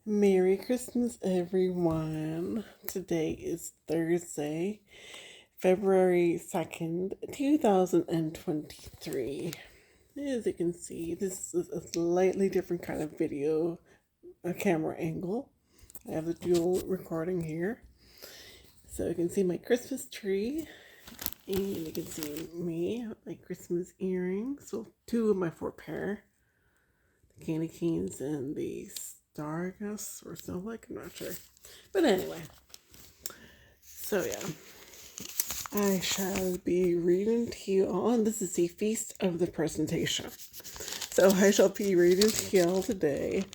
Merry Christmas, everyone. Today is Thursday, February 2nd, 2023. As you can see, this is a slightly different kind of video, a camera angle. I have the dual recording here. So you can see my Christmas tree, and you can see me, my Christmas earrings. So two of my four pair, the candy canes and the star, I guess, or snowflake, I'm not sure. But anyway, so yeah, I shall be reading to you all, and this is the Feast of the Presentation. So I shall be reading to you all today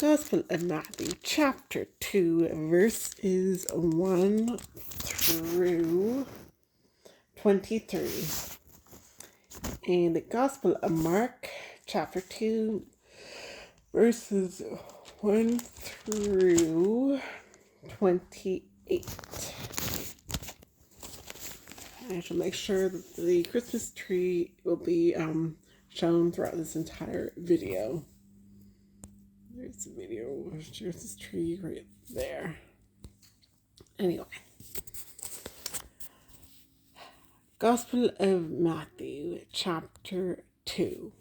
Gospel of Matthew, chapter 2, verses 1 through 23. And the Gospel of Mark, chapter 2, verses 1 through 28. I shall make sure that the Christmas tree will be shown throughout this entire video. There's the video. There's this tree right there. Anyway. Gospel of Matthew, chapter 2.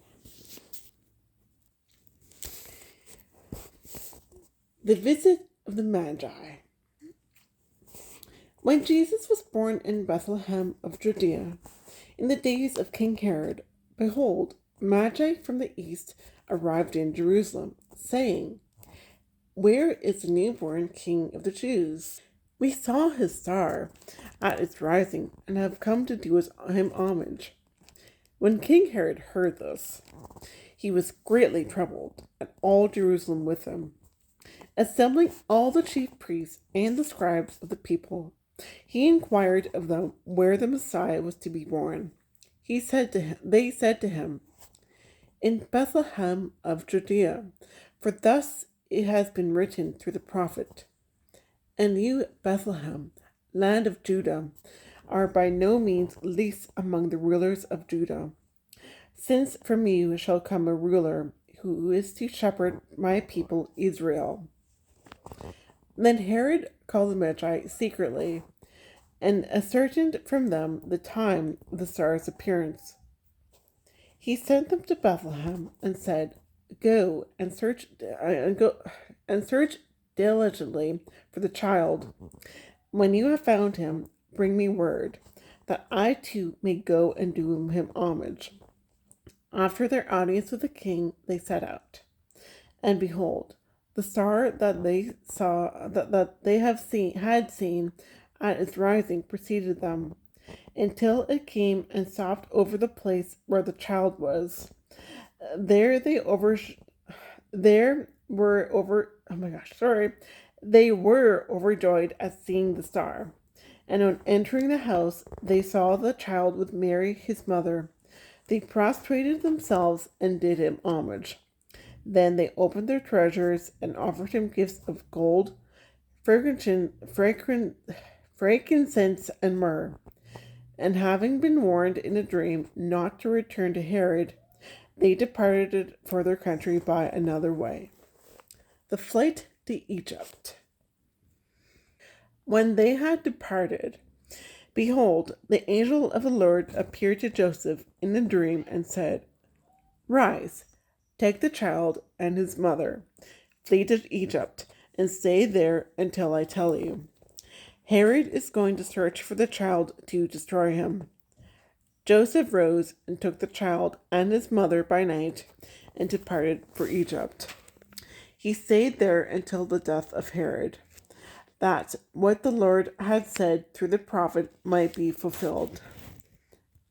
The visit of the Magi. When Jesus was born in Bethlehem of Judea, in the days of King Herod, behold, Magi from the east arrived in Jerusalem, saying, "Where is the newborn King of the Jews? We saw his star at its rising and have come to do him homage." When King Herod heard this, he was greatly troubled, and all Jerusalem with him. Assembling all the chief priests and the scribes of the people, he inquired of them where the Messiah was to be born. They said to him, "In Bethlehem of Judea, for thus it has been written through the prophet, and you, Bethlehem, land of Judah, are by no means least among the rulers of Judah, since from you shall come a ruler who is to shepherd my people Israel." Then Herod called the Magi secretly, and ascertained from them the time of the star's appearance. He sent them to Bethlehem and said, "Go and search diligently for the child. When you have found him, bring me word, that I too may go and do him homage." After their audience with the king, they set out. And behold, the star that they saw that they had seen at its rising preceded them, until it came and stopped over the place where the child was. There they over there were over oh my gosh, sorry. They were overjoyed at seeing the star. And on entering the house, they saw the child with Mary, his mother. They prostrated themselves and did him homage. Then they opened their treasures and offered him gifts of gold, frankincense, and myrrh. And having been warned in a dream not to return to Herod, they departed for their country by another way. The flight to Egypt. When they had departed, behold, the angel of the Lord appeared to Joseph in a dream and said, "Rise, take the child and his mother, flee to Egypt, and stay there until I tell you. Herod is going to search for the child to destroy him." Joseph rose and took the child and his mother by night and departed for Egypt. He stayed there until the death of Herod, that what the Lord had said through the prophet might be fulfilled.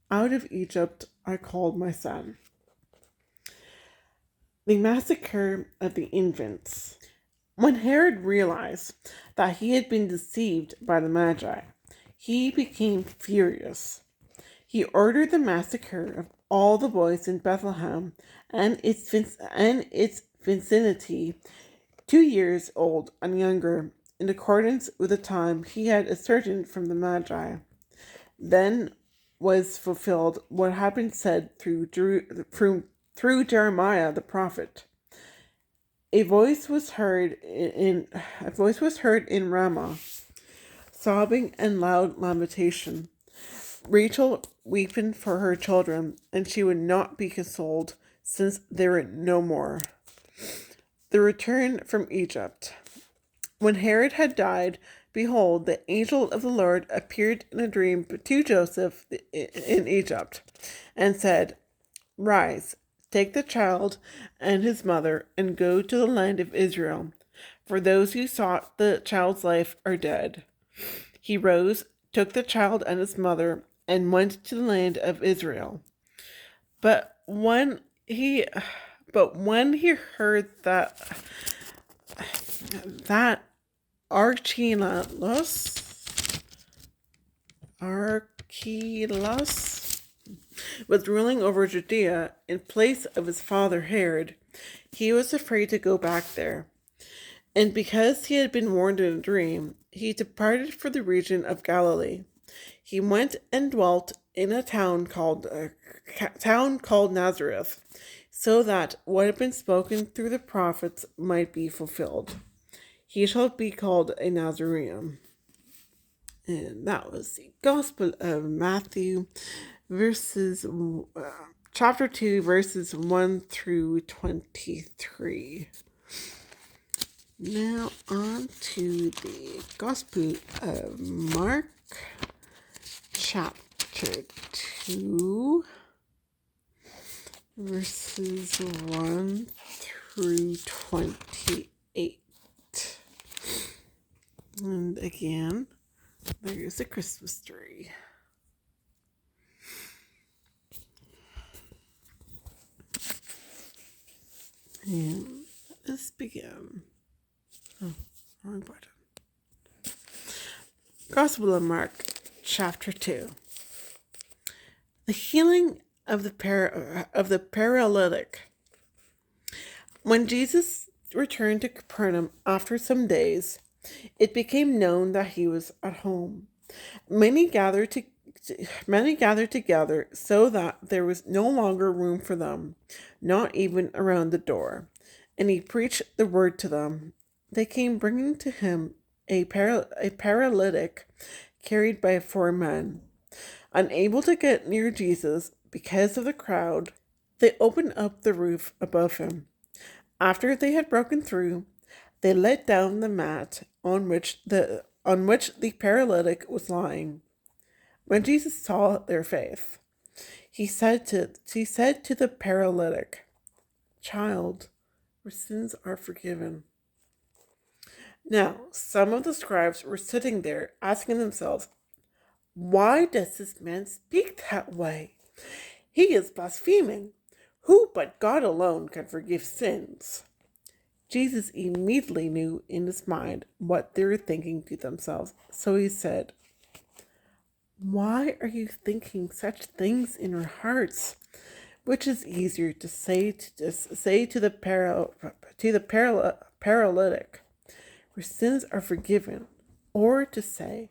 "Out of Egypt I called my son." The massacre of the infants. When Herod realized that he had been deceived by the Magi, he became furious. He ordered the massacre of all the boys in Bethlehem and its vicinity, 2 years old and younger, in accordance with the time he had ascertained from the Magi. Then was fulfilled what had been said through Jeremiah the prophet. A voice was heard in Ramah, sobbing and loud lamentation. Rachel weeping for her children, and she would not be consoled, since they were no more. The return from Egypt. When Herod had died, behold, the angel of the Lord appeared in a dream to Joseph in Egypt, and said, Rise, take the child and his mother, and go to the land of Israel, for those who sought the child's life are dead. He rose, took the child and his mother, and went to the land of Israel. But when he heard that Archelaus was ruling over Judea in place of his father Herod, he was afraid to go back there. And because he had been warned in a dream, he departed for the region of Galilee. He went and dwelt in a town called Nazareth, so that what had been spoken through the prophets might be fulfilled. He shall be called a Nazarene. And that was the Gospel of Matthew, chapter 2, verses 1 through 23. Now on to the Gospel of Mark, chapter 2, verses 1 through 28. And again, there's a Christmas tree. And let's begin. Oh, wrong button. Gospel of Mark, chapter 2. The healing of the paralytic. When Jesus returned to Capernaum after some days, it became known that he was at home. Many gathered together so that there was no longer room for them, not even around the door. And he preached the word to them. They came bringing to him a paralytic carried by 4 men. Unable to get near Jesus because of the crowd, they opened up the roof above him. After they had broken through, they let down the mat on which the paralytic was lying. When Jesus saw their faith, he said to the paralytic, Child, your sins are forgiven. Now, some of the scribes were sitting there asking themselves, Why does this man speak that way? He is blaspheming. Who but God alone can forgive sins? Jesus immediately knew in his mind what they were thinking to themselves. So he said, Why are you thinking such things in your hearts? Which is easier to say to the paralytic, your sins are forgiven, or to say,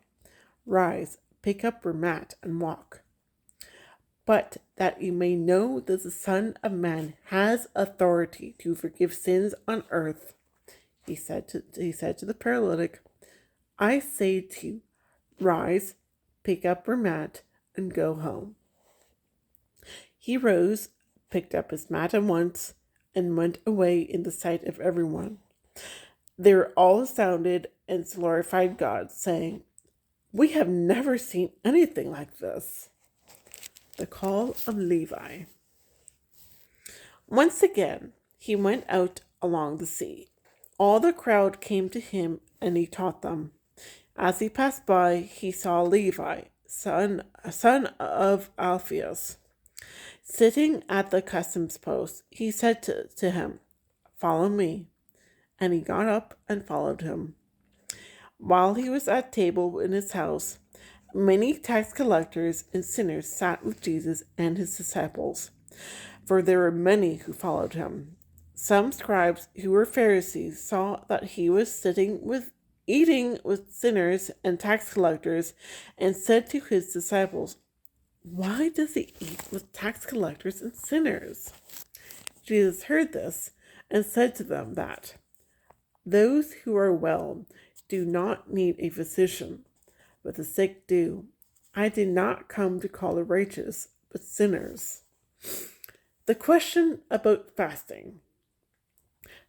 Rise, pick up your mat and walk. But that you may know that the Son of Man has authority to forgive sins on earth, he said to the paralytic, I say to you, rise, pick up your mat, and go home. He rose, picked up his mat at once, and went away in the sight of everyone. They were all astounded and glorified God, saying, We have never seen anything like this. The call of Levi. Once again, he went out along the sea. All the crowd came to him, and he taught them. As he passed by, he saw Levi, son of Alphaeus, sitting at the customs post. He said to him, Follow me. And he got up and followed him. While he was at table in his house, many tax collectors and sinners sat with Jesus and his disciples, for there were many who followed him. Some scribes who were Pharisees saw that he was eating with sinners and tax collectors, and said to his disciples, Why does he eat with tax collectors and sinners? Jesus heard this and said to them that those who are well do not need a physician, but the sick do. I did not come to call the righteous, but sinners. The question about fasting.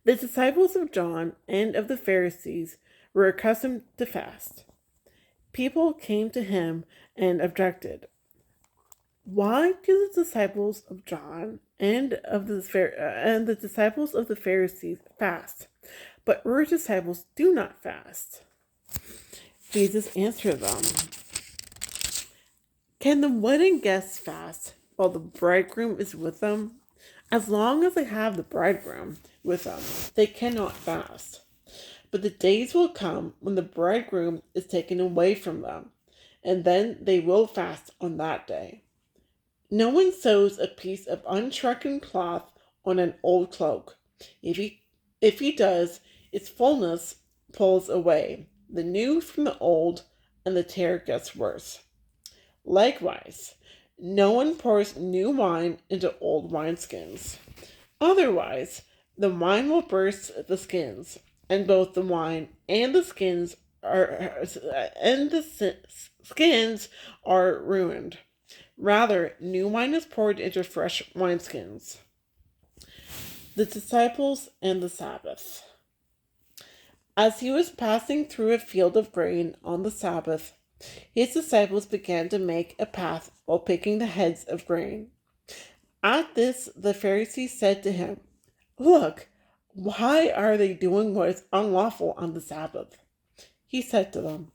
The disciples of John and of the Pharisees were accustomed to fast. People came to him and objected. Why do the disciples of John and the disciples of the Pharisees fast, but our disciples do not fast? Jesus answered them, can the wedding guests fast while the bridegroom is with them? As long as they have the bridegroom with them, they cannot fast. But the days will come when the bridegroom is taken away from them, and then they will fast on that day. No one sews a piece of unshrunken cloth on an old cloak. If he does, its fullness pulls away the new from the old, and the tear gets worse. Likewise, no one pours new wine into old wineskins. Otherwise, the wine will burst the skins, and both the wine and the skins are ruined. Rather, new wine is poured into fresh wineskins. The disciples and the Sabbath. As he was passing through a field of grain on the Sabbath, his disciples began to make a path while picking the heads of grain. At this, the Pharisees said to him, look, why are they doing what is unlawful on the Sabbath? He said to them,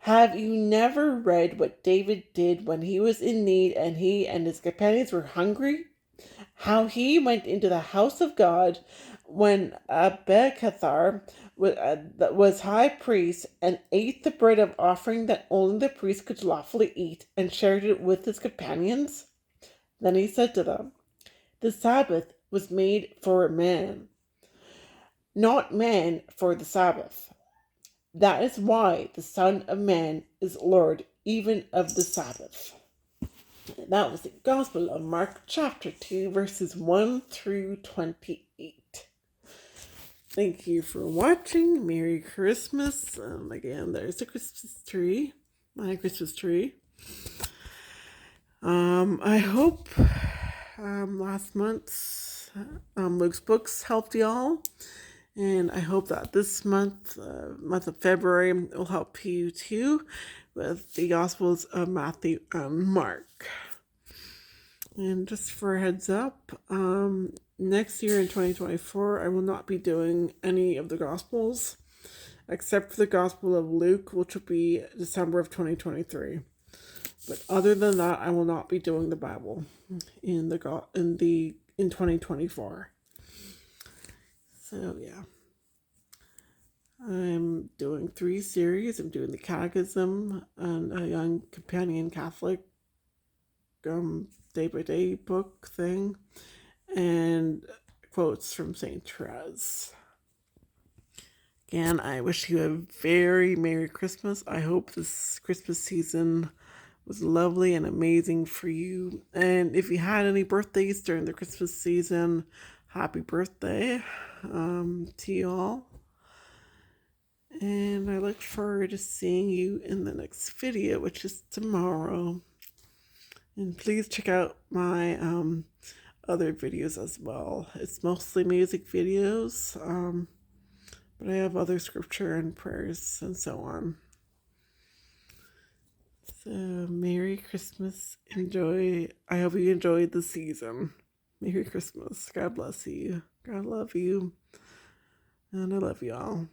have you never read what David did when he was in need and he and his companions were hungry? How he went into the house of God when Abiathar was high priest and ate the bread of offering that only the priest could lawfully eat and shared it with his companions? Then he said to them, the Sabbath was made for a man, not man for the Sabbath. That is why the Son of Man is Lord even of the Sabbath. And that was the Gospel of Mark chapter 2 verses 1 through 28. Thank you for watching. Merry Christmas. Again, there's the Christmas tree. My Christmas tree. I hope last month's Luke's Books helped y'all. And I hope that this month of February, will help you too with the Gospels of Matthew and Mark. And just for a heads up, next year in 2024, I will not be doing any of the Gospels except for the Gospel of Luke, which will be December of 2023. But other than that, I will not be doing the Bible in 2024. So yeah, I'm doing 3 series. I'm doing the Catechism and a Young Companion Catholic day-by-day book thing, and quotes from St. Therese. Again, I wish you a very Merry Christmas. I hope this Christmas season was lovely and amazing for you. And if you had any birthdays during the Christmas season, happy birthday to you all. And I look forward to seeing you in the next video, which is tomorrow. And please check out my other videos as well. It's mostly music videos, but I have other scripture and prayers and so on. So, Merry Christmas. Enjoy. I hope you enjoyed the season. Merry Christmas. God bless you. God love you. And I love you all.